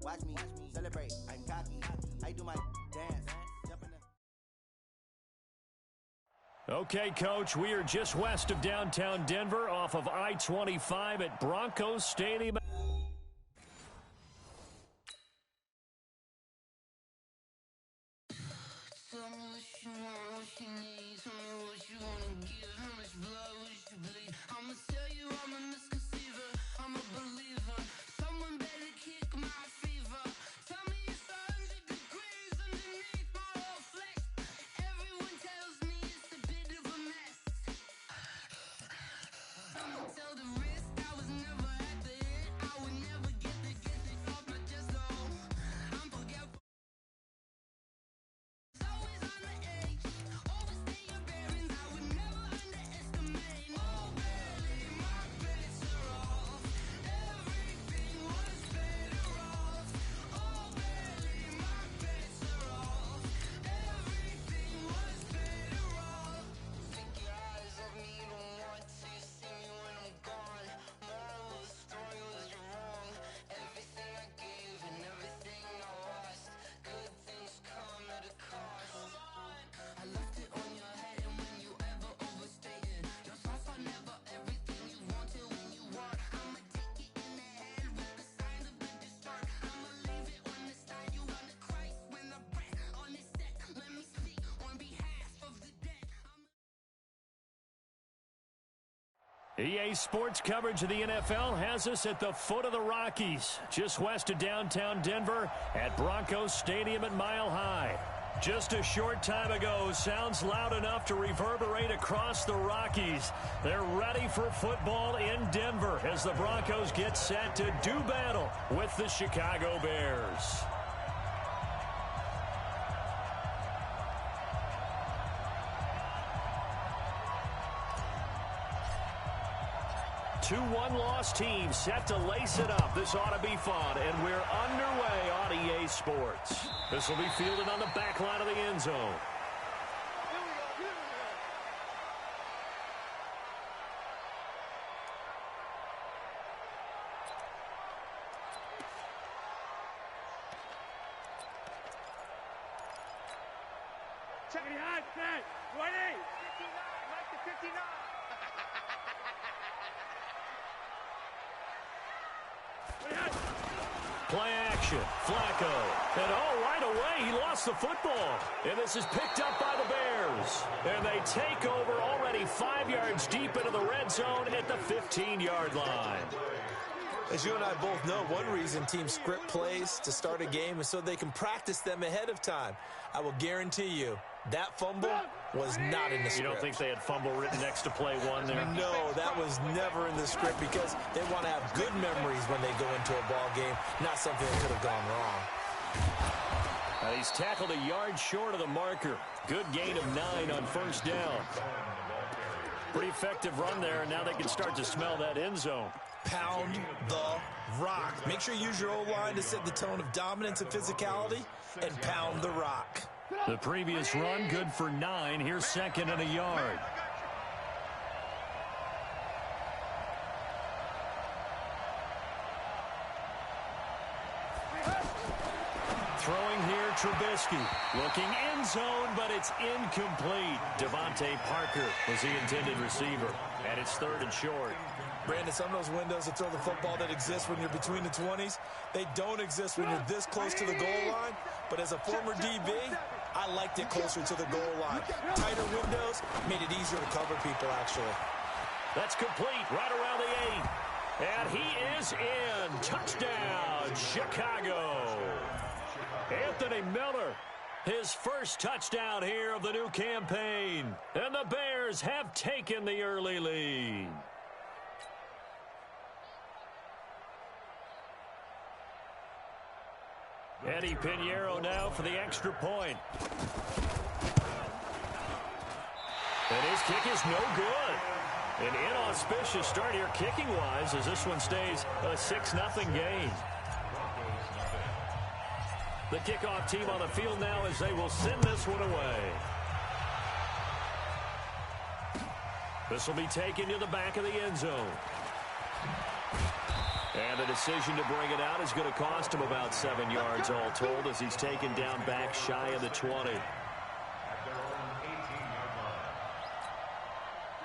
Watch me celebrate. I'm cocky. I do my dance. Okay, Coach, we are just west of downtown Denver off of I-25 at Broncos Stadium. Tell me what you want, what you need. Tell me what you wanna give. How much blood would you bleed? I'ma tell you I'm a misconceiver. I'm a believer. Someone better kick my fever. Tell me it's 100 degrees underneath my whole flesh. Everyone tells me it's a bit of a mess. I'ma tell the risk I was never at the end. I would never get the off my chest, though. I'm forgetful. Always on the edge, overstay your bearings. I would never underestimate. Oh, barely, my bets are off. Everything was better off. Oh, barely, my bets are off. Everything was better off. Take your eyes off me, you don't want to see me when I'm gone. Moral of the story was you're wrong. Everything I gave and everything I lost. Good things come at a cost. I left it on your head, and when you ever overstated, your thoughts are never everything you wanted when you want. I'ma take it in the head with the signs of the distort. I'ma leave it on the side. You wanna Christ when the breath on this set. Let me speak on behalf of the dead. EA Sports coverage of the NFL has us at the foot of the Rockies, just west of downtown Denver at Broncos Stadium at Mile High. Just a short time ago, sounds loud enough to reverberate across the Rockies. They're ready for football in Denver as the Broncos get set to do battle with the Chicago Bears. 2-1 loss team set to lace it up. This ought to be fun, and we're underway on EA Sports. This will be fielded on the back line of the end zone. Check it out, set, 20, 59, Mike to 59. Play action, Flacco, and right away he lost the football. And this is picked up by the Bears. And they take over already 5 yards deep into the red zone at the 15-yard line. As you and I both know, one reason teams script plays to start a game is so they can practice them ahead of time. I will guarantee you that fumble was not in the script. You don't think they had fumble written next to play one there? No, that was never in the script because they want to have good memories when they go into a ball game, not something that could have gone wrong. He's tackled a yard short of the marker. Good gain of 9 on first down. Pretty effective run there, and now they can start to smell that end zone. Pound the rock. Make sure you use your O-line to set the tone of dominance and physicality, and pound the rock. The previous run, good for 9. Here's second and a yard. Throwing here, Trubisky. Looking end zone, but it's incomplete. Devontae Parker was the intended receiver. And it's third and short. Brandon, some of those windows to throw the football that exist when you're between the 20s, they don't exist when you're this close to the goal line. But as a former DB, I liked it closer to the goal line. Tighter windows made it easier to cover people, actually. That's complete, right around the 8. And he is in. Touchdown, Chicago. Anthony Miller, his first touchdown here of the new campaign. And the Bears have taken the early lead. Eddie Pinheiro now for the extra point. And his kick is no good. An inauspicious start here kicking-wise as this one stays a 6-0 game. The kickoff team on the field now as they will send this one away. This will be taken to the back of the end zone. And the decision to bring it out is going to cost him about 7 yards all told as he's taken down back shy of the 20.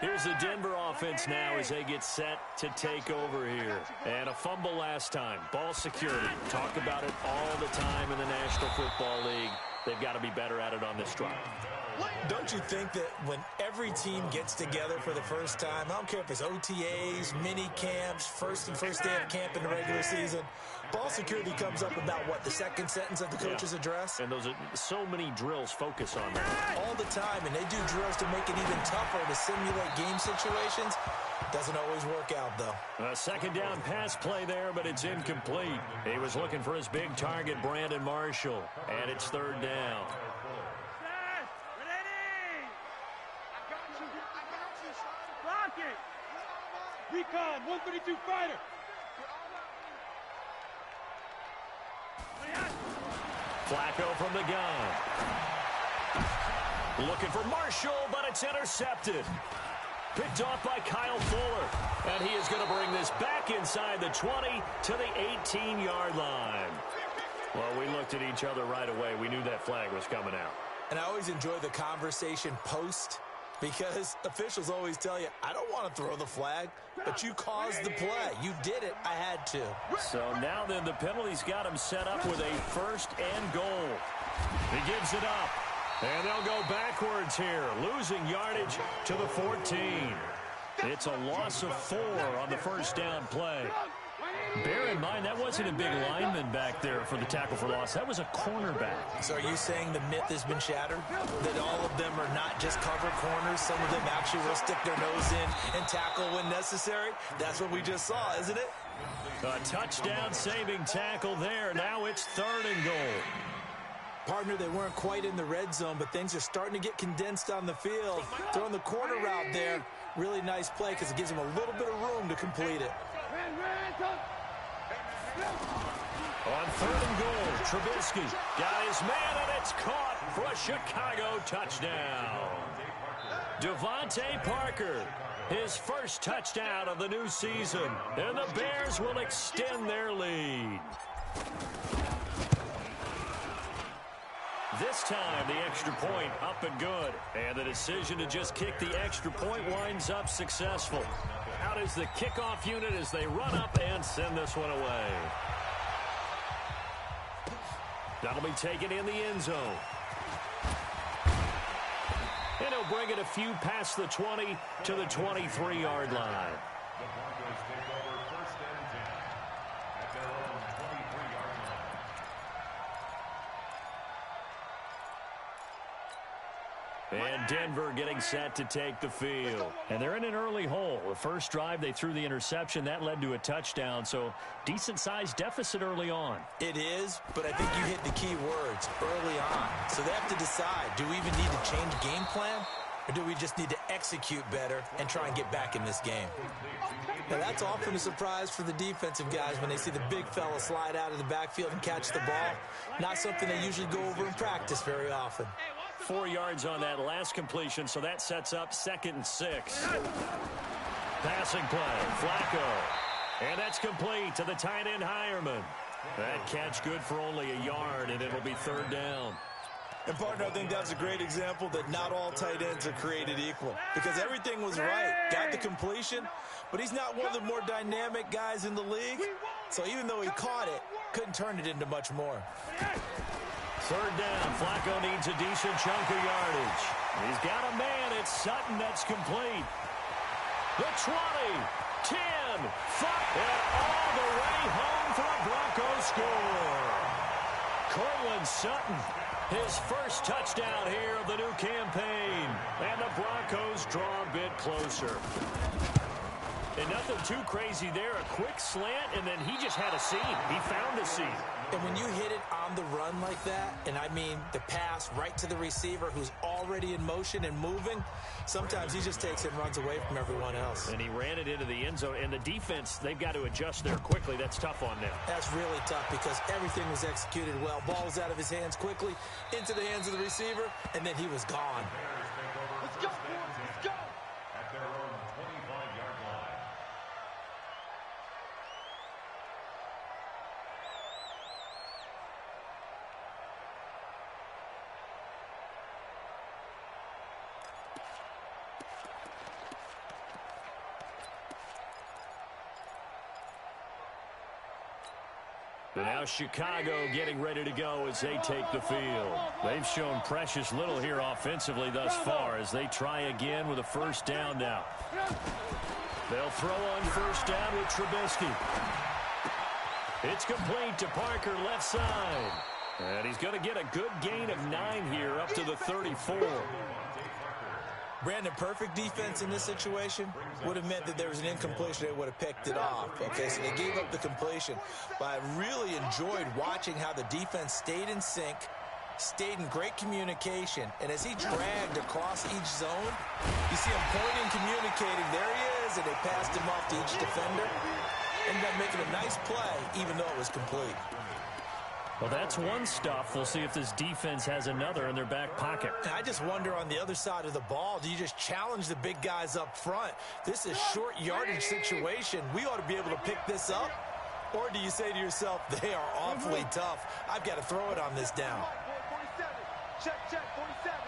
Here's the Denver offense now as they get set to take over here. And a fumble last time. Ball security. Talk about it all the time in the National Football League. They've got to be better at it on this drive. Don't you think that when every team gets together for the first time, I don't care if it's OTAs, mini camps, first day of camp in the regular season, ball security comes up about, what, the second sentence of the coach's address? And those are so many drills focus on that. All the time, and they do drills to make it even tougher to simulate game situations. Doesn't always work out, though. A second down pass play there, but it's incomplete. He was looking for his big target, Brandon Marshall, and it's third down. Recon, 132 fighter. Flacco from the gun. Looking for Marshall, but it's intercepted. Picked off by Kyle Fuller. And he is going to bring this back inside the 20 to the 18-yard line. Well, we looked at each other right away. We knew that flag was coming out. And I always enjoy the conversation post, because officials always tell you, I don't want to throw the flag, but you caused the play. You did it. I had to. So now then the penalty's got him set up with a first and goal. He gives it up. And they'll go backwards here, losing yardage to the 14. It's a loss of 4 on the first down play. Bear in mind, that wasn't a big lineman back there for the tackle for loss. That was a cornerback. So are you saying the myth has been shattered? That all of them are not just cover corners? Some of them actually will stick their nose in and tackle when necessary? That's what we just saw, isn't it? A touchdown saving tackle there. Now it's third and goal. Partner, they weren't quite in the red zone, but things are starting to get condensed on the field. Throwing the corner route there, really nice play because it gives them a little bit of room to complete it. On third and goal, Trubisky got his man, and it's caught for a Chicago touchdown. Devontae Parker, his first touchdown of the new season, and the Bears will extend their lead. This time, the extra point up and good. And the decision to just kick the extra point winds up successful. Out is the kickoff unit as they run up and send this one away. That'll be taken in the end zone. And he'll bring it a few past the 20 to the 23-yard line. And Denver getting set to take the field. And they're in an early hole. The first drive, they threw the interception. That led to a touchdown, so decent-sized deficit early on. It is, but I think you hit the key words, early on. So they have to decide, do we even need to change game plan? Or do we just need to execute better and try and get back in this game? Now, that's often a surprise for the defensive guys when they see the big fella slide out of the backfield and catch the ball. Not something they usually go over in practice very often. 4 yards on that last completion, so that sets up 2nd and 6. Passing play, Flacco. And that's complete to the tight end, Hireman. That catch good for only a yard, and it'll be third down. And, partner, I think that's a great example that not all tight ends are created equal. Because everything was right. Got the completion, but he's not one of the more dynamic guys in the league. So even though he caught it, couldn't turn it into much more. Third down, Flacco needs a decent chunk of yardage. He's got a man, it's Sutton, that's complete. The 20, 10, 5, and all the way home for a Broncos score. Cortland Sutton, his first touchdown here of the new campaign. And the Broncos draw a bit closer. And nothing too crazy there, a quick slant, and then he just had a seam. He found a seam. And when you hit it on the run like that, and I mean the pass right to the receiver who's already in motion and moving, sometimes he just takes it and runs away from everyone else. And he ran it into the end zone. And the defense, they've got to adjust there quickly. That's tough on them. That's really tough because everything was executed well. Ball was out of his hands quickly, into the hands of the receiver, and then he was gone. Let's go, boys. Let's go. At their own 25-yard line. And now Chicago getting ready to go as they take the field. They've shown precious little here offensively thus far as they try again with a first down now. They'll throw on first down with Trubisky. It's complete to Parker left side. And he's going to get a good gain of 9 here up to the 34. Brandon, perfect defense in this situation would have meant that there was an incompletion. They would have picked it off. Okay, so they gave up the completion. But I really enjoyed watching how the defense stayed in sync, stayed in great communication. And as he dragged across each zone, you see him pointing, communicating. There he is, and they passed him off to each defender. Ended up making a nice play, even though it was complete. Well, that's one stuff. We'll see if this defense has another in their back pocket. And I just wonder on the other side of the ball, do you just challenge the big guys up front? This is short yardage situation. We ought to be able to pick this up. Or do you say to yourself, they are awfully tough. I've got to throw it on this down. 47. Check, 47.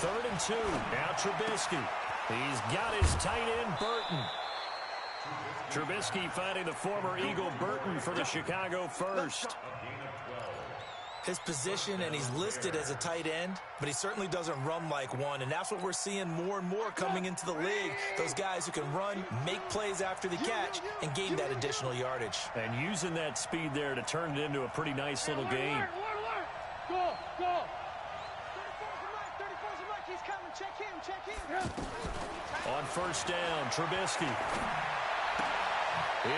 3rd and 2. Now Trubisky. He's got his tight end, Burton. Trubisky finding the former Eagle Burton for the Chicago first. His position, and he's listed as a tight end, but he certainly doesn't run like one, and that's what we're seeing more and more coming into the league. Those guys who can run, make plays after the catch, and gain that additional yardage. And using that speed there to turn it into a pretty nice little game. Go. 34's a Mike. He's coming. Check him. On first down, Trubisky.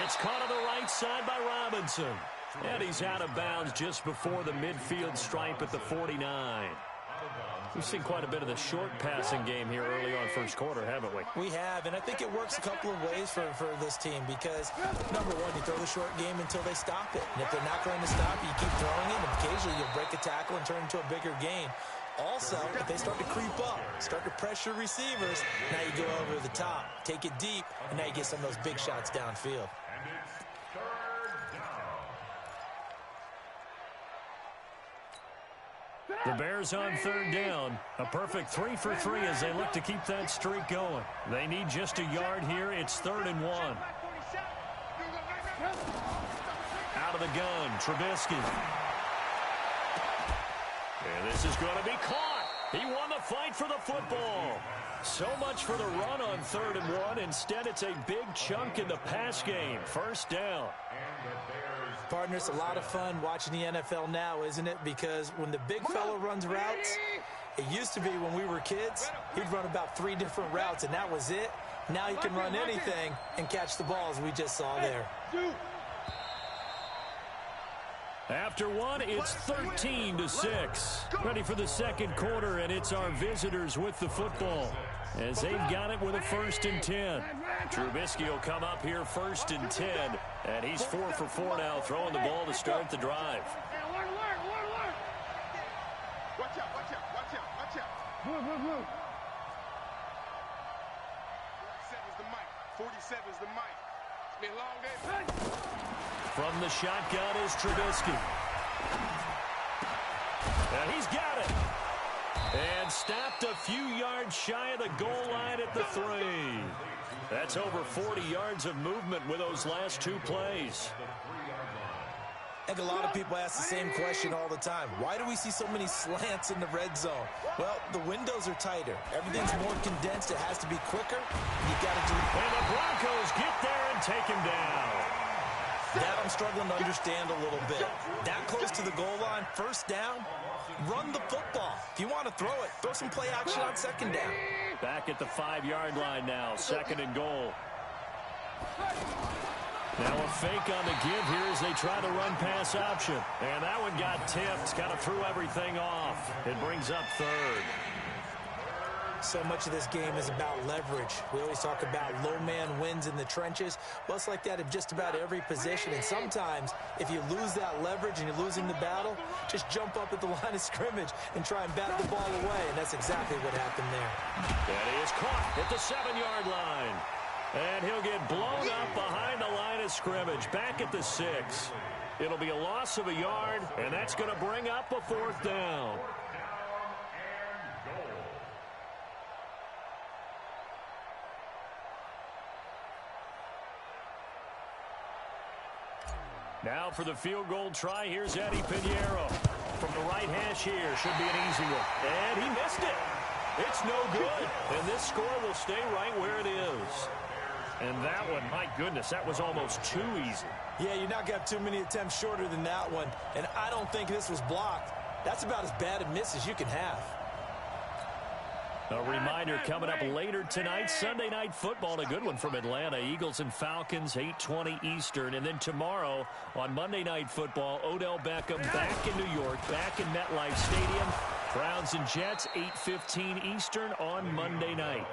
It's caught on the right side by Robinson. And he's out of bounds just before the midfield stripe at the 49. We've seen quite a bit of the short passing game here early on first quarter, haven't we? We have, and I think it works a couple of ways for this team because, number one, you throw the short game until they stop it. And if they're not going to stop it, you keep throwing it, and occasionally you'll break a tackle and turn it into a bigger gain. Also, if they start to creep up, start to pressure receivers, now you go over the top, take it deep, and now you get some of those big shots downfield. The Bears on 3rd down. A perfect 3 for 3 as they look to keep that streak going. They need just a yard here. It's 3rd and 1. Out of the gun, Trubisky. And this is going to be caught. He won the fight for the football. So much for the run on 3rd and 1. Instead, it's a big chunk in the pass game. First down. Partner, it's a lot of fun watching the NFL now, isn't it? Because when the big fella runs routes, it used to be when we were kids, he'd run about 3 different routes, and that was it. Now he can run anything and catch the balls we just saw there. After one, it's 13-6. Ready for the second quarter, and it's our visitors with the football as they've got it with a 1st and 10. Trubisky will come up here 1st and 10, and he's 4 for 4 now, throwing the ball to start the drive. Watch out. Move. 47's the mic. 47's the mic. It's been a long day. From the shotgun is Trubisky. And he's got it. And stopped a few yards shy of the goal line at the 3. That's over 40 yards of movement with those last 2 plays. I think a lot of people ask the same question all the time. Why do we see so many slants in the red zone? Well, the windows are tighter. Everything's more condensed. It has to be quicker. You got to do. And the Broncos get there and take him down. That I'm struggling to understand a little bit. That close to the goal line, first down, run the football. If you want to throw it, throw some play action on second down. Back at the 5-yard line now, 2nd and goal. Now a fake on the give here as they try to run pass option. And that one got tipped, kind of threw everything off. It brings up 3rd. So much of this game is about leverage. We always talk about low man wins in the trenches. Well, it's like that in just about every position. And sometimes, if you lose that leverage and you're losing the battle, just jump up at the line of scrimmage and try and bat the ball away. And that's exactly what happened there. And he is caught at the 7-yard line. And he'll get blown up behind the line of scrimmage, back at the 6. It'll be a loss of a yard, and that's going to bring up a 4th down. Now for the field goal try, here's Eddie Pinheiro. From the right hash here, should be an easy one. And he missed it. It's no good. And this score will stay right where it is. And that one, my goodness, that was almost too easy. Yeah, you're not going to have too many attempts shorter than that one. And I don't think this was blocked. That's about as bad a miss as you can have. A reminder coming up later tonight, Sunday Night Football, a good one from Atlanta. Eagles and Falcons, 8:20 Eastern. And then tomorrow on Monday Night Football, Odell Beckham back in New York, back in MetLife Stadium. Browns and Jets, 8:15 Eastern on Monday night.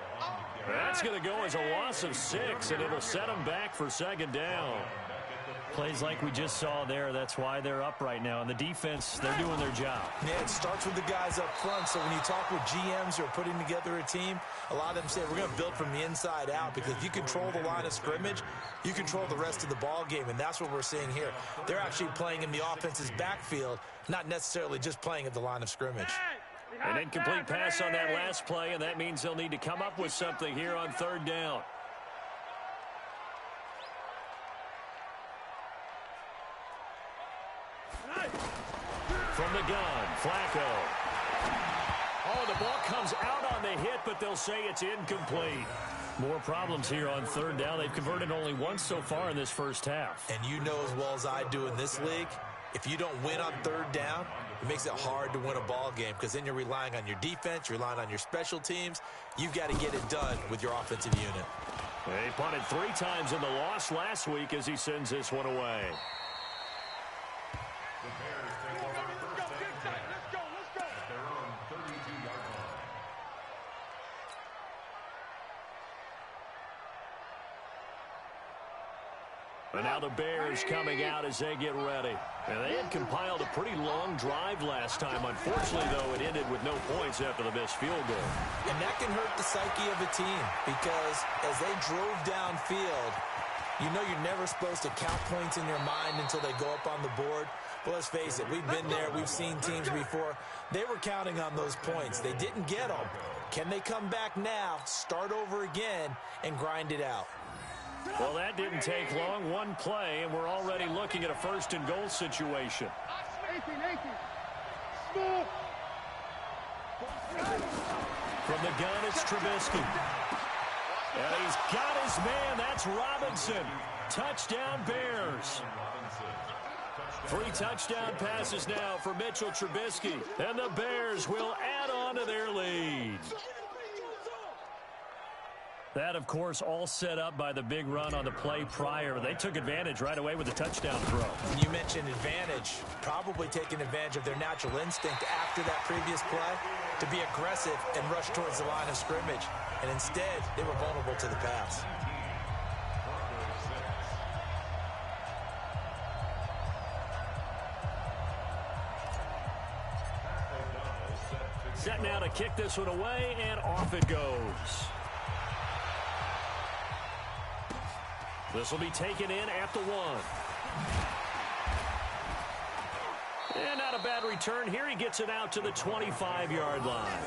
That's going to go as a loss of 6, and it'll set them back for second down. Plays like we just saw there, that's why they're up right now. And the defense, they're doing their job. Yeah, it starts with the guys up front. So when you talk with GMs who are putting together a team, a lot of them say we're going to build from the inside out, because if you control the line of scrimmage, you control the rest of the ball game, and that's what we're seeing here. They're actually playing in the offense's backfield, not necessarily just playing at the line of scrimmage. An incomplete pass on that last play, and that means they'll need to come up with something here on third down. From the gun, Flacco. Oh, the ball comes out on the hit, but they'll say it's incomplete. More problems here on third down. They've converted only once so far in this first half. And you know as well as I do in this league, if you don't win on third down, it makes it hard to win a ball game, because then you're relying on your defense, you're relying on your special teams. You've got to get it done with your offensive unit. They punted 3 times in the loss last week as he sends this one away. And now the Bears coming out as they get ready. And they had compiled a pretty long drive last time. Unfortunately, though, it ended with no points after the missed field goal. And that can hurt the psyche of a team, because as they drove downfield, you know you're never supposed to count points in your mind until they go up on the board. But let's face it, we've been there. We've seen teams before. They were counting on those points. They didn't get them. Can they come back now, start over again, and grind it out? Well, that didn't take long. One play, and we're already looking at a first-and-goal situation. From the gun, it's Trubisky. And he's got his man. That's Robinson. Touchdown, Bears. 3 touchdown passes now for Mitchell Trubisky. And the Bears will add on to their lead. That, of course, all set up by the big run on the play prior. They took advantage right away with a touchdown throw. You mentioned advantage, probably taking advantage of their natural instinct after that previous play to be aggressive and rush towards the line of scrimmage. And instead, they were vulnerable to the pass. Set now to kick this one away, and off it goes. This will be taken in at the 1. And not a bad return here. He gets it out to the 25-yard line.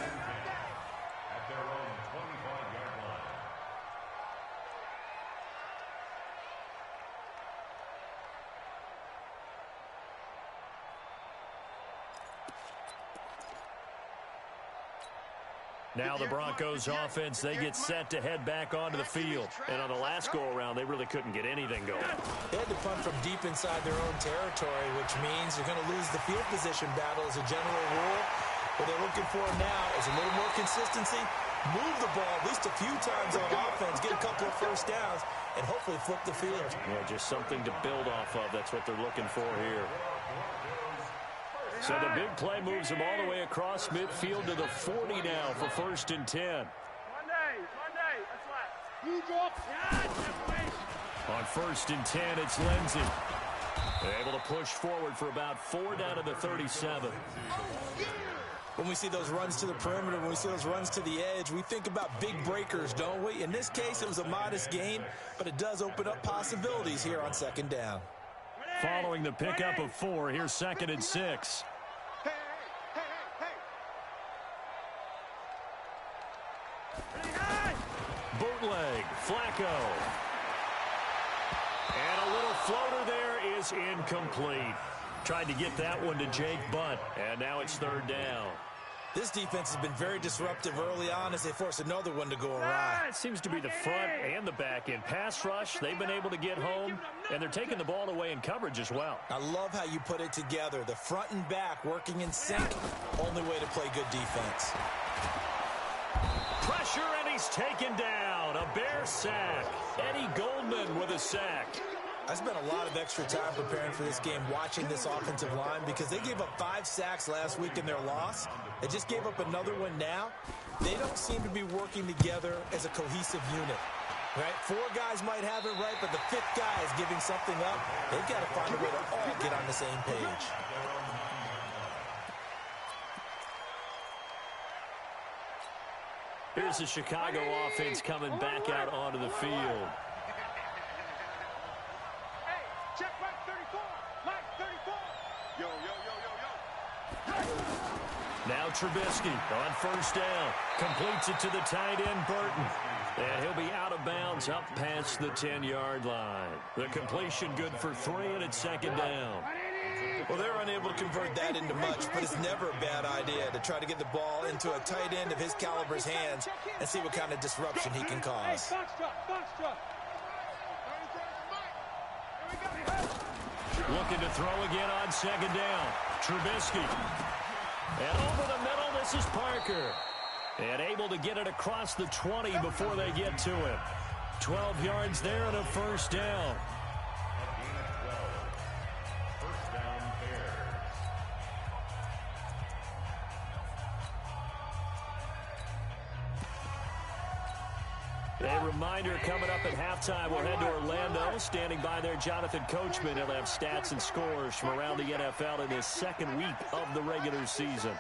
Now the Broncos offense, they get set to head back onto the field. And on the last go-around, they really couldn't get anything going. They had to punt from deep inside their own territory, which means you're going to lose the field position battle as a general rule. What they're looking for now is a little more consistency, move the ball at least a few times on offense, get a couple of first downs, and hopefully flip the field. Yeah, just something to build off of. That's what they're looking for here. So the big play moves them all the way across midfield to the 40 now for 1st and 10. Monday, that's right. You drop. On 1st and 10, it's Lindsey. They're able to push forward for about 4 down to the 37. When we see those runs to the perimeter, when we see those runs to the edge, we think about big breakers, don't we? In this case, it was a modest gain, but it does open up possibilities here on 2nd down. Following the pickup of 4, here's 2nd and 6. Bootleg, Flacco. And a little floater there is incomplete. Tried to get that one to Jake Butt, and now it's third down. This defense has been very disruptive early on as they force another one to go awry. It seems to be the front and the back end. Pass rush, they've been able to get home, and they're taking the ball away in coverage as well. I love how you put it together. The front and back working in sync. Only way to play good defense. Pressure, and he's taken down. A Bear sack. Eddie Goldman with a sack. I spent a lot of extra time preparing for this game watching this offensive line because they gave up 5 sacks last week in their loss. They just gave up another one now. They don't seem to be working together as a cohesive unit. Right? 4 guys might have it right, but the 5th guy is giving something up. They've got to find a way to all get on the same page. Here's the Chicago offense coming back out onto the field. Check Mike 34. Mike 34. Yo, yo, yo, yo, yo. Now Trubisky on first down. Completes it to the tight end, Burton. And he'll be out of bounds up past the 10-yard line. The completion good for 3, and it's second down. Well, they're unable to convert that into much, but it's never a bad idea to try to get the ball into a tight end of his caliber's hands and see what kind of disruption he can cause. Hey, box truck, box truck. Looking to throw again on second down. Trubisky. And over the middle, this is Parker. And able to get it across the 20 before they get to him. 12 yards there and a first down. A reminder coming up at halftime, we'll head to Orlando. Standing by there, Jonathan Coachman. He'll have stats and scores from around the NFL in his second week of the regular season.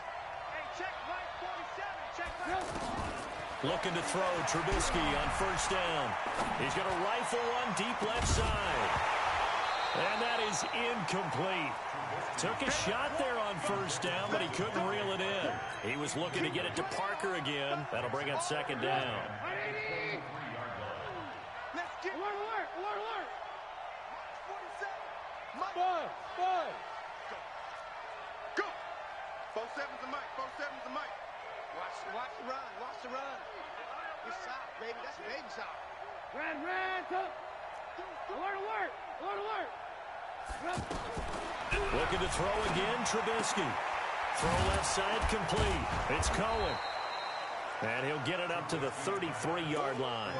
Looking to throw, Trubisky on first down. He's going to rifle one deep left side. And that is incomplete. Took a shot there on first down, but he couldn't reel it in. He was looking to get it to Parker again. That'll bring up second down. Alert, alert, alert, alert. 47. Five. Go. 4-7's the mic. 4-7's the mic. Watch the run. Watch the run. It's soft, baby. That's baby soft. Red, go. Alert, alert, alert, alert. Looking to throw again, Trubisky. Throw left side complete. It's Cohen. And he'll get it up to the 33-yard line.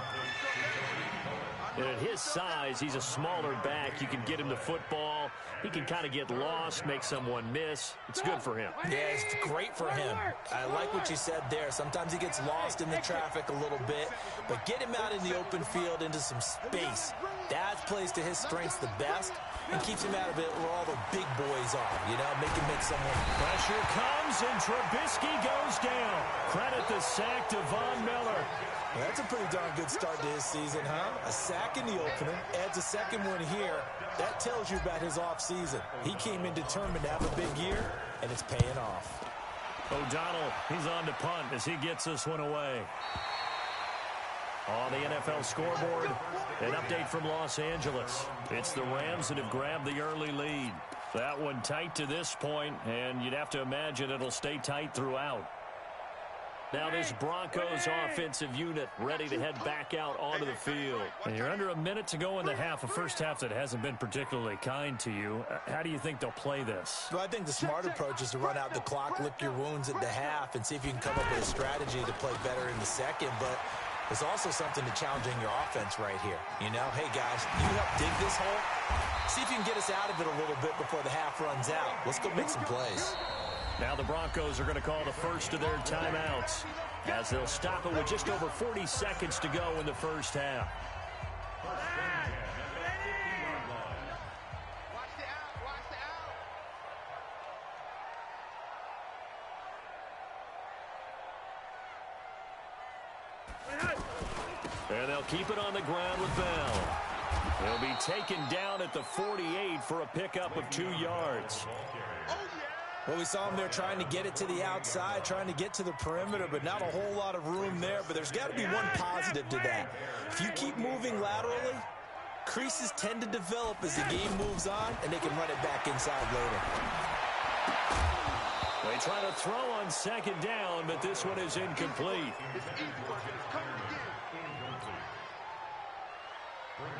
And at his size, he's a smaller back. You can get him the football. He can kind of get lost, make someone miss. It's good for him. Yeah, it's great for him. I like what you said there. Sometimes he gets lost in the traffic a little bit, but get him out in the open field into some space. That plays to his strengths the best and keeps him out of it where all the big boys are, you know, make someone. Pressure comes, and Trubisky goes down. Credit the sack to Von Miller. Well, that's a pretty darn good start to his season, huh? A sack in the opener, adds a second one here. That tells you about his offseason. He came in determined to have a big year, and it's paying off. O'Donnell, he's on to punt as he gets this one away. On the NFL scoreboard, an update from Los Angeles. It's the Rams that have grabbed the early lead. That one tight to this point, and you'd have to imagine it'll stay tight throughout. Now this Broncos offensive unit ready to head back out onto the field. And you're under a minute to go in the half, a first half that hasn't been particularly kind to you. How do you think they'll play this? Well, I think the smart approach is to run out the clock, lick your wounds at the half, and see if you can come up with a strategy to play better in the second. But there's also something to challenging your offense right here. You know, hey, guys, you help dig this hole. See if you can get us out of it a little bit before the half runs out. Let's go make some plays. Now the Broncos are going to call the first of their timeouts as they'll stop it with just over 40 seconds to go in the first half. Watch the out. Watch the out. And they'll keep it on the ground with Bell. He'll be taken down at the 48 for a pickup of 2 yards. Well, we saw him there trying to get it to the outside, trying to get to the perimeter, but not a whole lot of room there. But there's got to be one positive to that. If you keep moving laterally, creases tend to develop as the game moves on, and they can run it back inside later. They try to throw on second down, but this one is incomplete.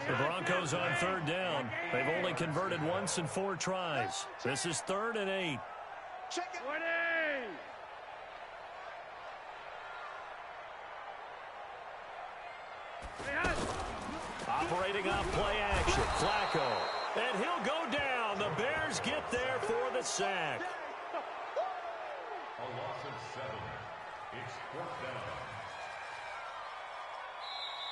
The Broncos on third down. They've only converted once in 4 tries. This is 3rd and 8. Check it. Operating off play action, Flacco. And he'll go down. The Bears get there for the sack. A loss of 7. It's 4th down.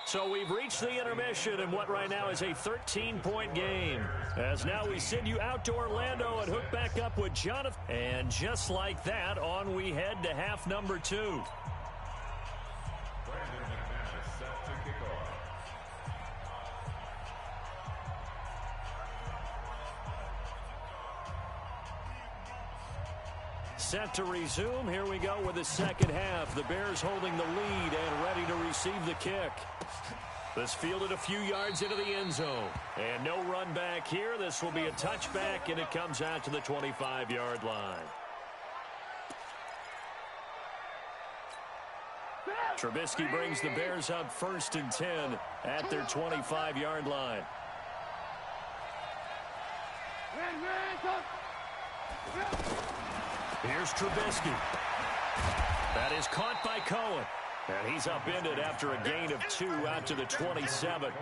So we've reached the intermission in what right now is a 13-point game. As now we send you out to Orlando and hook back up with Jonathan. And just like that, on we head to half number 2. Brandon McManus set to kick off. Set to resume. Here we go with the second half. The Bears holding the lead and ready to receive the kick. This fielded a few yards into the end zone. And no run back here. This will be a touchback, and it comes out to the 25-yard line. Trubisky brings the Bears up 1st and 10 at their 25-yard line. Here's Trubisky. That is caught by Cohen. And he's upended after a gain of 2 out to the 27.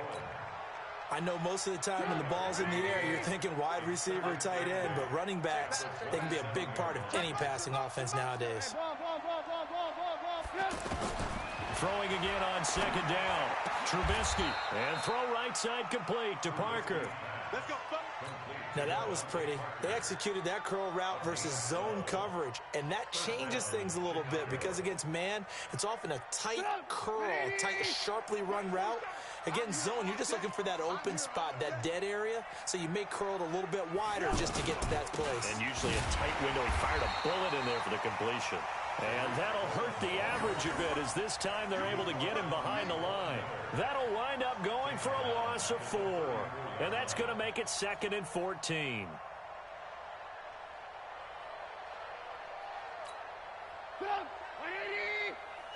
I know most of the time when the ball's in the air, you're thinking wide receiver, tight end, but running backs, they can be a big part of any passing offense nowadays. Throwing again on second down. Trubisky. And throw right side complete to Parker. Let's go, folks. Now that was pretty. They executed that curl route versus zone coverage, and that changes things a little bit because against man, it's often a tight curl, tight, sharply run route. Against zone, you're just looking for that open spot, that dead area, so you may curl it a little bit wider just to get to that place. And usually a tight window. He fired a bullet in there for the completion. And that'll hurt the average a bit as this time they're able to get him behind the line. That'll wind up going for a loss of 4. And that's going to make it 2nd and 14.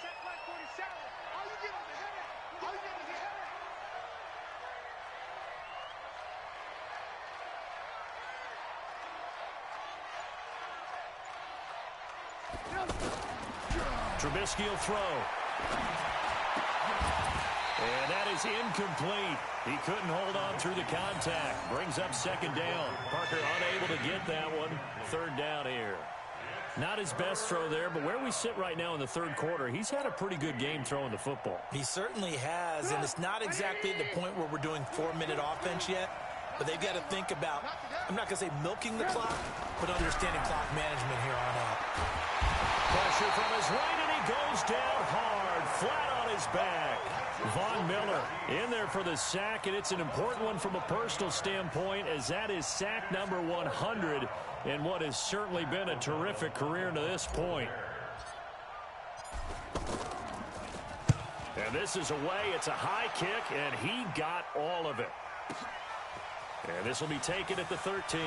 Check flag 47. All you get is a header. All you get is a header. Trubisky will throw. And that is incomplete. He couldn't hold on through the contact. Brings up second down. Parker unable to get that one. 3rd down here. Not his best throw there, but where we sit right now in the 3rd quarter, he's had a pretty good game throwing the football. He certainly has, and it's not exactly at the point where we're doing 4-minute offense yet, but they've got to think about, I'm not going to say milking the clock, but understanding clock management here on out. Pressure from his right, and he goes down hard, flat on his back. Von Miller in there for the sack, and it's an important one from a personal standpoint as that is sack number 100 in what has certainly been a terrific career to this point. And this is away. It's a high kick, and he got all of it. And this will be taken at the 13.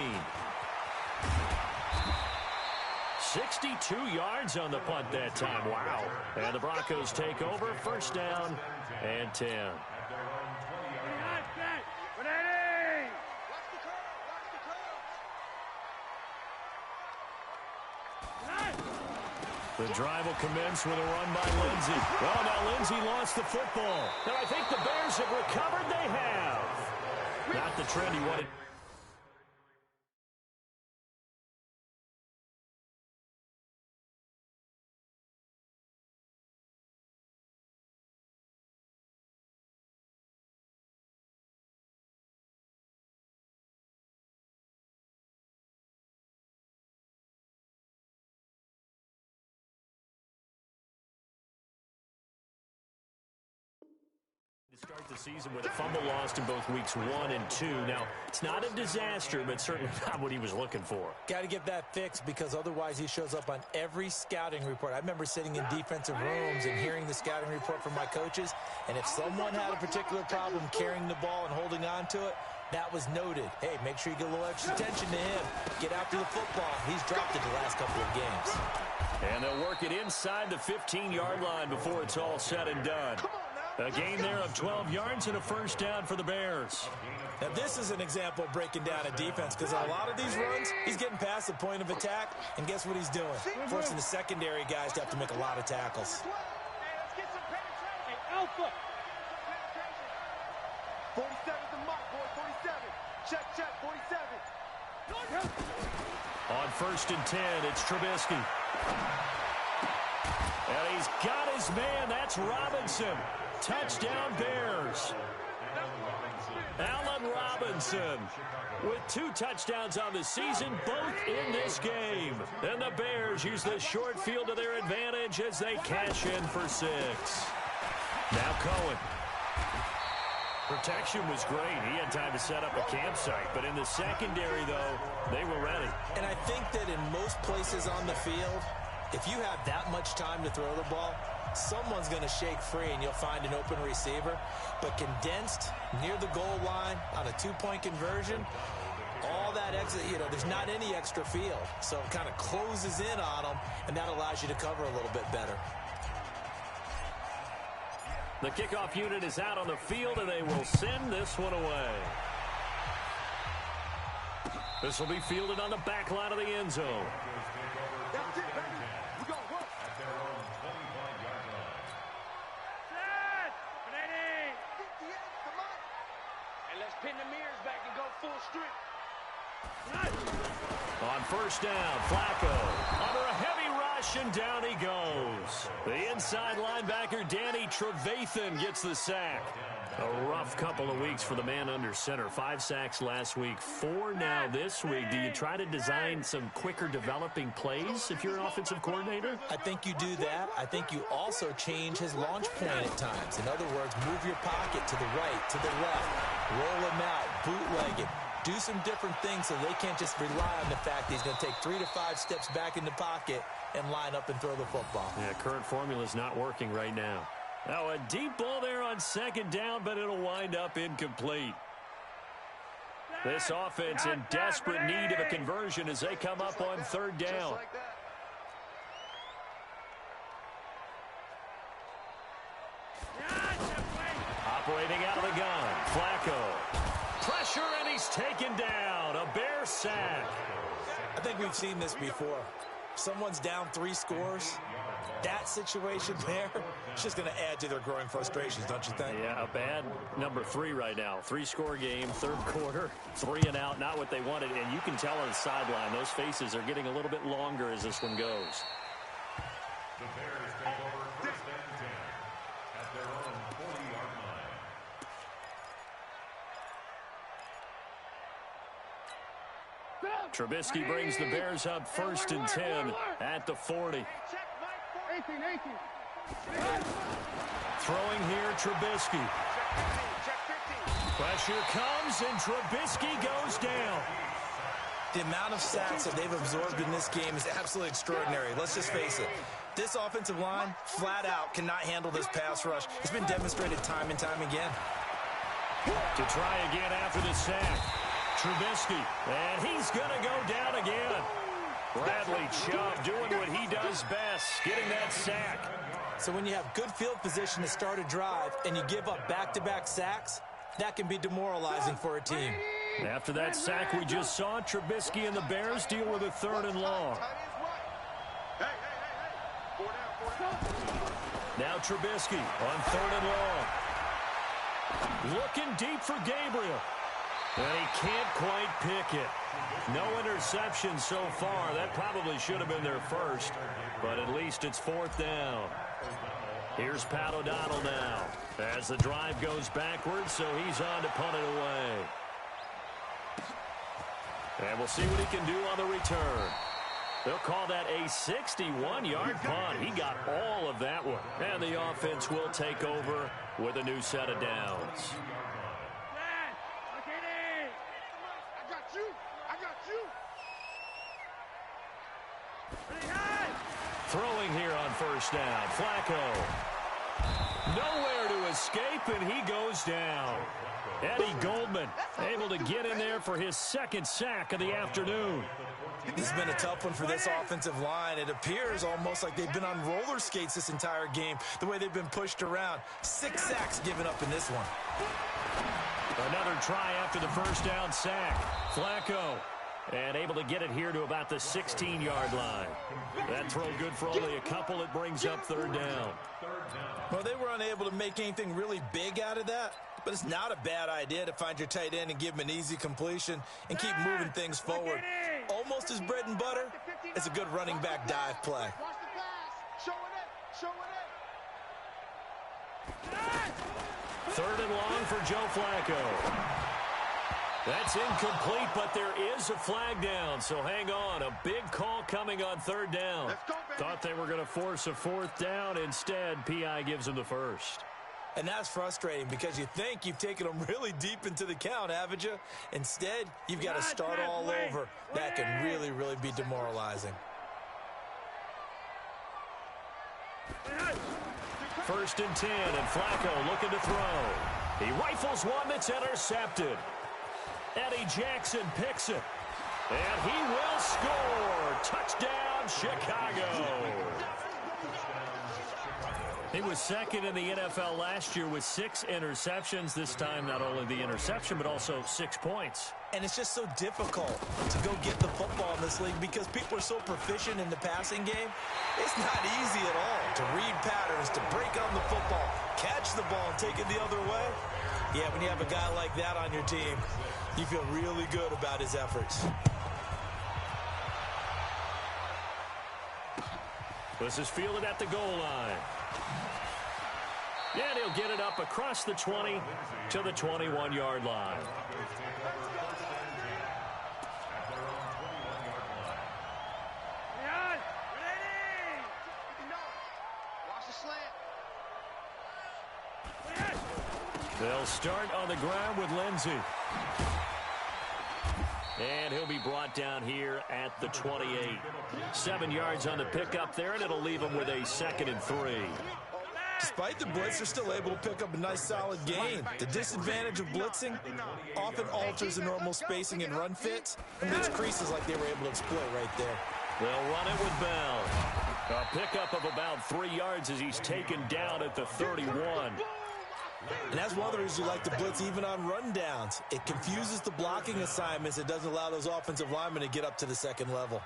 62 yards on the punt that time. Wow. And the Broncos take over. 1st down and 10. The drive will commence with a run by Lindsey. Well, now Lindsey lost the football. Now I think the Bears have recovered. They have. Not the trend he wanted. To start the season with a fumble lost in both weeks 1 and 2. Now, it's not a disaster, but certainly not what he was looking for. Got to get that fixed because otherwise he shows up on every scouting report. I remember sitting in defensive rooms and hearing the scouting report from my coaches, and if someone had a particular problem carrying the ball and holding on to it, that was noted. Hey, make sure you get a little extra attention to him. Get after the football. He's dropped it the last couple of games. And they'll work it inside the 15-yard line before it's all said and done. A gain there of 12 yards and a first down for the Bears. Now, this is an example of breaking down a defense because on a lot of these runs, he's getting past the point of attack, and guess what he's doing? Forcing the secondary guys to have to make a lot of tackles. Hey, let's get some penetration. Hey, Alpha. 47's the mark, boy. 47. Check, 47. On 1st and 10, it's Trubisky. And he's got his man. That's Robinson. Touchdown, Bears. Allen Robinson with 2 touchdowns on the season, both in this game. And the Bears use the short field to their advantage as they cash in for 6. Now Cohen. Protection was great. He had time to set up a campsite. But in the secondary, though, they were ready. And I think that in most places on the field, if you have that much time to throw the ball, someone's going to shake free and you'll find an open receiver. But condensed near the goal line on a 2-point conversion, all that extra, there's not any extra field. So it kind of closes in on them, and that allows you to cover a little bit better. The kickoff unit is out on the field, and they will send this one away. This will be fielded on the back line of the end zone. That's it, baby. We're going to work. At their own 25-yard line. And let's pin the mirrors back and go full strength. On 1st down, Flacco under a heavy rush, and down he goes. The inside linebacker, Danny Trevathan, gets the sack. A rough couple of weeks for the man under center. 5 sacks last week, 4 now this week. Do you try to design some quicker developing plays if you're an offensive coordinator? I think you do that. I think you also change his launch point at times. In other words, move your pocket to the right, to the left, roll him out, bootleg it. Do some different things so they can't just rely on the fact that he's going to take 3 to 5 steps back in the pocket and line up and throw the football. Yeah, current formula is not working right now. Now a deep ball there on 2nd down, but it'll wind up incomplete. This offense in desperate need of a conversion as they come up on 3rd down. Operating out of the gun, Flacco. Pressure, and he's taken down. A Bear sack. I think we've seen this before. Someone's down 3 scores. That situation there, it's just going to add to their growing frustrations, don't you think? Yeah, a bad number 3 right now. 3-score game, 3rd quarter, 3 and out, not what they wanted. And you can tell on the sideline, those faces are getting a little bit longer as this one goes. The Bears take over 1st and 10 at their own 40-yard line. Trubisky brings the Bears up 1st and 10 at the 40. Throwing here, Trubisky. Pressure comes, and Trubisky goes down. The amount of sacks that they've absorbed in this game is absolutely extraordinary. Let's just face it. This offensive line, flat out, cannot handle this pass rush. It's been demonstrated time and time again. To try again after the sack. Trubisky, and he's going to go down again. Bradley Chubb doing what he does best, getting that sack. So when you have good field position to start a drive and you give up back-to-back sacks, that can be demoralizing for a team. After that sack we just saw, Trubisky and the Bears deal with a 3rd and long. Hey. 4 down. Now Trubisky on 3rd and long. Looking deep for Gabriel. And he can't quite pick it. No interception so far. That probably should have been their first, but at least it's 4th down. Here's Pat O'Donnell now as the drive goes backwards, so he's on to punt it away. And we'll see what he can do on the return. They'll call that a 61-yard punt. He got all of that one. And the offense will take over with a new set of downs. Throwing here on first down. Flacco. Nowhere to escape, and he goes down. Eddie Goldman able to get in there for his second sack of the afternoon. This has been a tough one for this offensive line. It appears almost like they've been on roller skates this entire game, the way they've been pushed around. 6 sacks given up in this one. Another try after the first down sack. Flacco. And able to get it here to about the 16-yard line. That throw good for only a couple. It brings up third down. Well, they were unable to make anything really big out of that, but it's not a bad idea to find your tight end and give him an easy completion and keep moving things forward. Almost as bread and butter as a good running back dive play. Third and long for Joe Flacco. That's incomplete, but there is a flag down, so hang on. A big call coming on third down. Thought they were going to force a fourth down. Instead, P.I. gives them the first. And that's frustrating because you think you've taken them really deep into the count, haven't you? Instead, you've got to start all over. That can really, really be demoralizing. First and 10, and Flacco looking to throw. He rifles one that's intercepted. Eddie Jackson picks it. And he will score. Touchdown, Chicago. He was second in the NFL last year with 6 interceptions. This time, not only the interception, but also 6 points. And it's just so difficult to go get the football in this league because people are so proficient in the passing game. It's not easy at all to read patterns, to break on the football, catch the ball, and take it the other way. Yeah, when you have a guy like that on your team, you feel really good about his efforts. This is fielded at the goal line. And he'll get it up across the 20 to the 21-yard line. They'll start on the ground with Lindsey. And he'll be brought down here at the 28. 7 yards on the pickup there, and it'll leave him with a 2nd and 3. Despite the blitz, they're still able to pick up a nice solid gain. The disadvantage of blitzing often alters the normal spacing and run fits, and makes creases like they were able to exploit right there. They'll run it with Bell. A pickup of about 3 yards as he's taken down at the 31. And that's one of the reasons you like to blitz even on rundowns. It confuses the blocking assignments. It doesn't allow those offensive linemen to get up to the second level.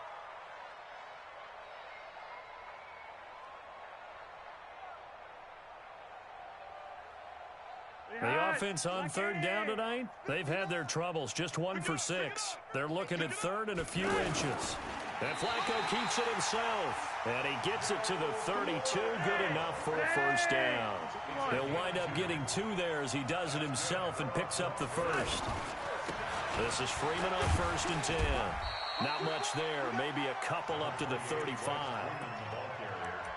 The offense on third down tonight, they've had their troubles. Just 1 for 6. They're looking at third and a few inches. And Flacco keeps it himself. And he gets it to the 32. Good enough for a first down. He'll wind up getting 2 there as he does it himself and picks up the first. This is Freeman on first and 10. Not much there. Maybe a couple up to the 35.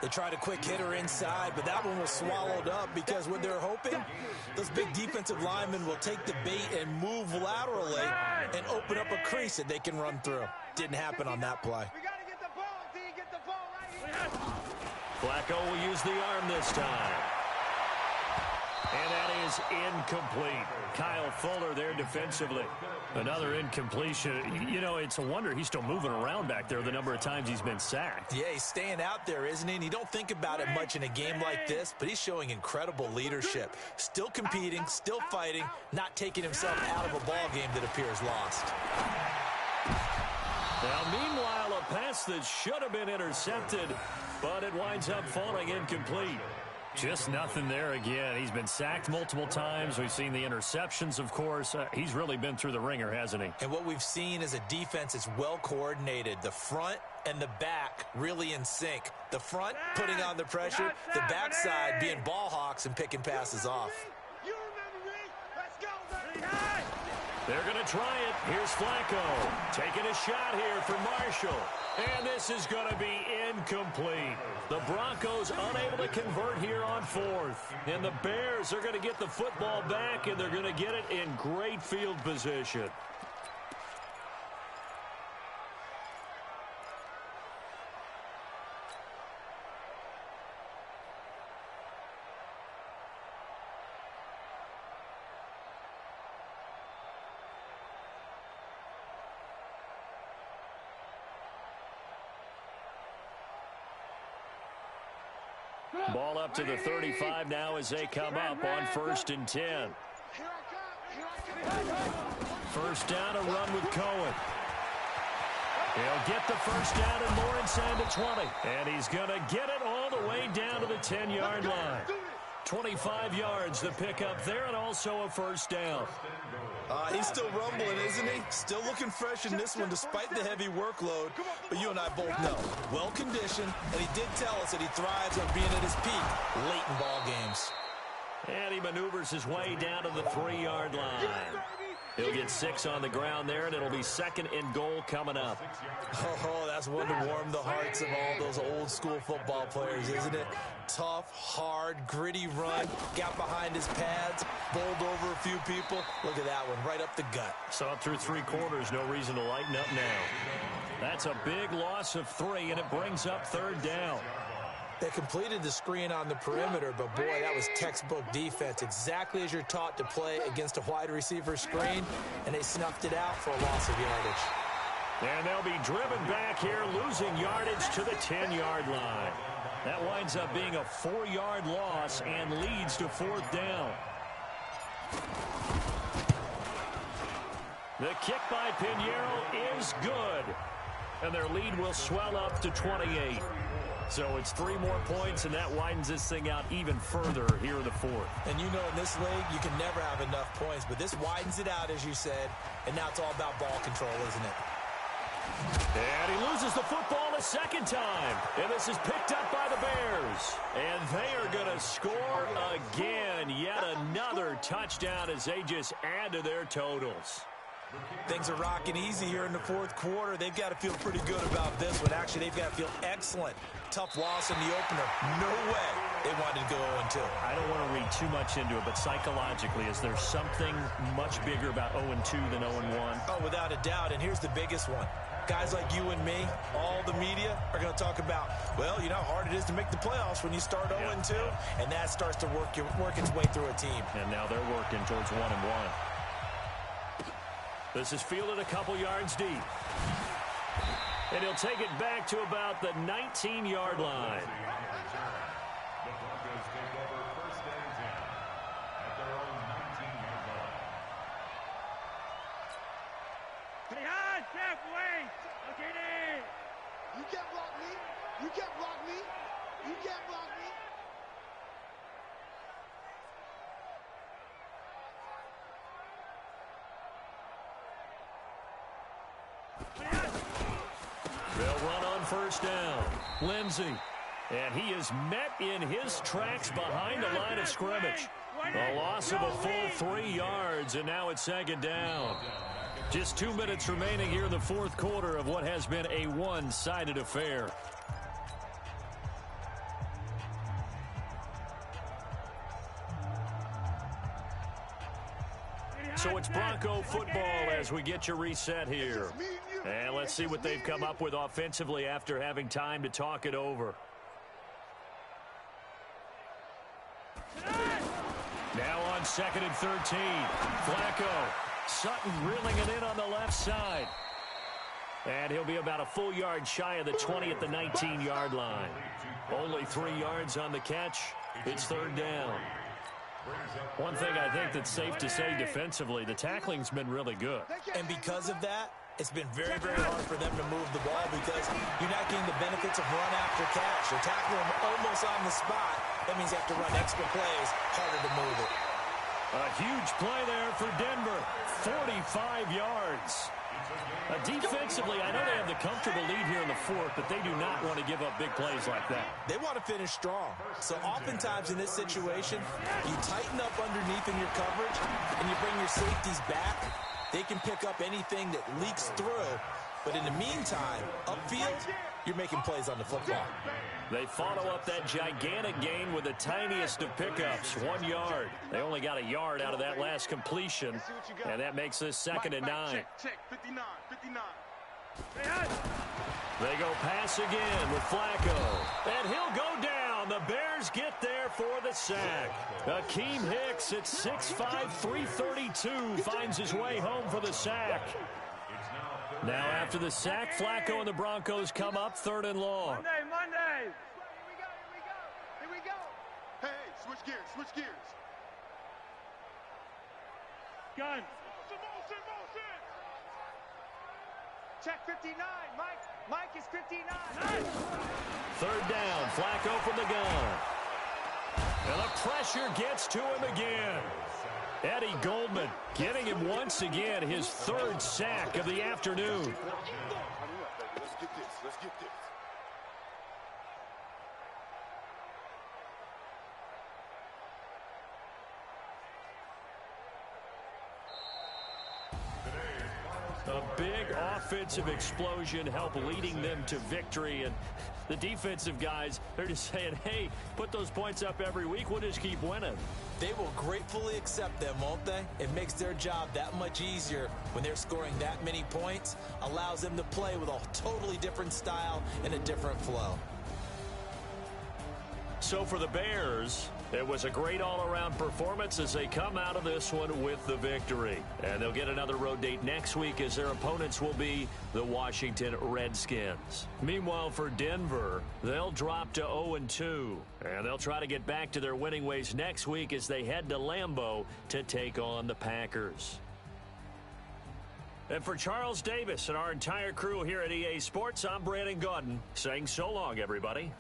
They tried a quick hitter inside, but that one was swallowed up because what they're hoping, those big defensive linemen will take the bait and move laterally and open up a crease that they can run through. Didn't happen on that play. Flacco will use the arm this time. And that is incomplete. Kyle Fuller there defensively. Another incompletion. You know, it's a wonder he's still moving around back there the number of times he's been sacked. Yeah, he's staying out there, isn't he? And you don't think about it much in a game like this, but he's showing incredible leadership. Still competing, still fighting, not taking himself out of a ball game that appears lost. Now, meanwhile, a pass that should have been intercepted, but it winds up falling incomplete. Just nothing there again. He's been sacked multiple times. We've seen the interceptions, of course. He's really been through the ringer, hasn't he? And what we've seen is a defense that's well coordinated. The front and the back really in sync. The front putting on the pressure, the backside being ball hawks and picking passes off. They're going to try it. Here's Flacco. Taking a shot here for Marshall. And this is going to be incomplete. The Broncos unable to convert here on fourth. And the Bears are going to get the football back, and they're going to get it in great field position. Ball up to the 35 now as they come up on 1st and 10. First down, a run with Cohen. He'll get the first down and more inside the 20. And he's going to get it all the way down to the 10-yard line. 25 yards the pickup there, and also a first down. He's still rumbling, isn't he? Still looking fresh in this one despite the heavy workload. But you and I both know, well-conditioned, and he did tell us that he thrives on being at his peak late in ball games. And he maneuvers his way down to the 3-yard line. He'll get 6 on the ground there, and it'll be 2nd and goal coming up. Oh, that's one to warm the hearts of all those old-school football players, isn't it? Tough, hard, gritty run, got behind his pads, bowled over a few people. Look at that one, right up the gut. So through 3 quarters, no reason to lighten up now. That's a big loss of 3, and it brings up 3rd down. They completed the screen on the perimeter, but boy, that was textbook defense. Exactly as you're taught to play against a wide receiver screen, and they snuffed it out for a loss of yardage. And they'll be driven back here, losing yardage to the 10-yard line. That winds up being a 4-yard loss and leads to 4th down. The kick by Pinheiro is good. And their lead will swell up to 28. So it's 3 more points, and that widens this thing out even further here in the 4th. And you know in this league, you can never have enough points, but this widens it out, as you said, and now it's all about ball control, isn't it? And he loses the football a 2nd time. And this is picked up by the Bears. And they are going to score again. Yet another touchdown as they just add to their totals. Things are rocking easy here in the 4th quarter. They've got to feel pretty good about this one. Actually, they've got to feel excellent. Tough loss in the opener. No way they wanted to go 0-2. I don't want to read too much into it, but psychologically, is there something much bigger about 0-2 than 0-1? Oh, without a doubt, and here's the biggest one. Guys like you and me, all the media, are going to talk about, well, you know how hard it is to make the playoffs when you start 0-2, and that starts to work its way through a team. And now they're working towards 1-1. This is fielded a couple yards deep. And he'll take it back to about the 19-yard line. The Broncos take over 1st and 10 at their own 19-yard line. Behind, halfway. Okay, there. You can't block me. You can't block me. You can't block me. They'll run on 1st down. Lindsey. And he is met in his tracks behind the line of scrimmage. A loss of a full 3 yards, and now it's 2nd down. Just 2 minutes remaining here in the 4th quarter of what has been a one-sided affair. So it's Bronco football as we get you reset here. And let's see what they've come up with offensively after having time to talk it over. Now on 2nd and 13. Flacco. Sutton reeling it in on the left side. And he'll be about a full yard shy of the 20 at the 19-yard line. Only 3 yards on the catch. It's 3rd down. One thing I think that's safe to say defensively, the tackling's been really good. And because of that, it's been very, very hard for them to move the ball because you're not getting the benefits of run after catch. You're tackling them almost on the spot. That means you have to run extra plays, harder to move it. A huge play there for Denver. 45 yards. Defensively, I know they have the comfortable lead here in the 4th, but they do not want to give up big plays like that. They want to finish strong. So oftentimes in this situation, you tighten up underneath in your coverage, and you bring your safeties back, They can pick up anything that leaks through. But in the meantime, upfield, you're making plays on the football. They follow up that gigantic gain with the tiniest of pickups, 1 yard. They only got a yard out of that last completion, and that makes this 2nd and 9. Check, 59, 59. They go pass again with Flacco, and he'll go down. The Bears get there for the sack. Akeem Hicks at 6'5", 332 finds his way home for the sack. Now after the sack, Flacco and the Broncos come up 3rd and long. Monday. Here we go. Hey, switch gears. Gun. Motion. Check 59. Mike is 59. 3rd down, Flacco from the gun. And the pressure gets to him again. Eddie Goldman getting him once again, his 3rd sack of the afternoon. Let's get this. A big offensive explosion helped leading them to victory, and the defensive guys, they're just saying, hey, put those points up every week, we'll just keep winning. They will gratefully accept them, won't they? It makes their job that much easier when they're scoring that many points, allows them to play with a totally different style and a different flow. So for the Bears, it was a great all-around performance as they come out of this one with the victory. And they'll get another road date next week as their opponents will be the Washington Redskins. Meanwhile, for Denver, they'll drop to 0-2. And they'll try to get back to their winning ways next week as they head to Lambeau to take on the Packers. And for Charles Davis and our entire crew here at EA Sports, I'm Brandon Gaudin saying so long, everybody.